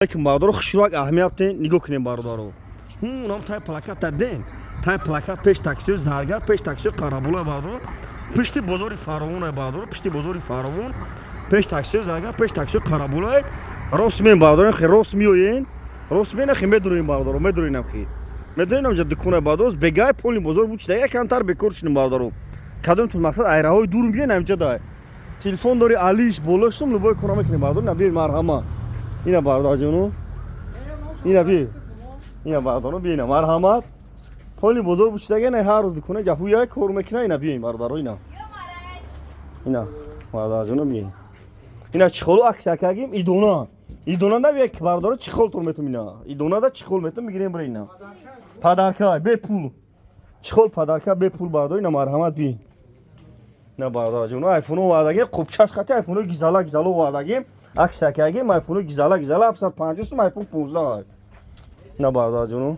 Lekin bardor xushroq ahamiyat din nigah کنیم باردارو اونم تای پلاکت دادن تای پلاکت پیش تاکسی زرگا پیش تاکسی قرابولا باردارو پشتی بزرگ فراوون باردارو پشتی بزرگ فراوون پیش تاکسی زرگا پیش تاکسی قرابولا رسمی باردارو خیر رسمیوین رسمی نه خیر مدرین باردارو مدرینم خیر مدرینم جد دکونه بارداروز بگای پولی بزرگ بود چه کمتر بکرشیم باردارو کدوم تو مقصد ایراهای دورم بیه نمیشه دای تلفن داری علیش بولشتم لبای کنم کنیم باردارو نبیر مرحمه اینا باردار جونو اینا بی اینا باردارو بینا مرحمت پولی بزرگ بودشتگه نه هر روز دکونه جهویای کار میکنه اینا بیاین باردارو اینا باردار جونو بیاین اینا چخولو اکساکاگیم ایدونا نه یک باردارو چخول تور میتم اینا ایدونا دا چخول میتم میگیریم برای اینا پدرکا به پول چخول پدرکا به پول باردار اینا مرحمت بی نه باردار جونو آیفونو واداگی خوبچاش خاطر آیفونو گیزالا واداگیم اکساکاگیم آیفونو گیزالا 750 سوم آیفون 15 نه باردار جونو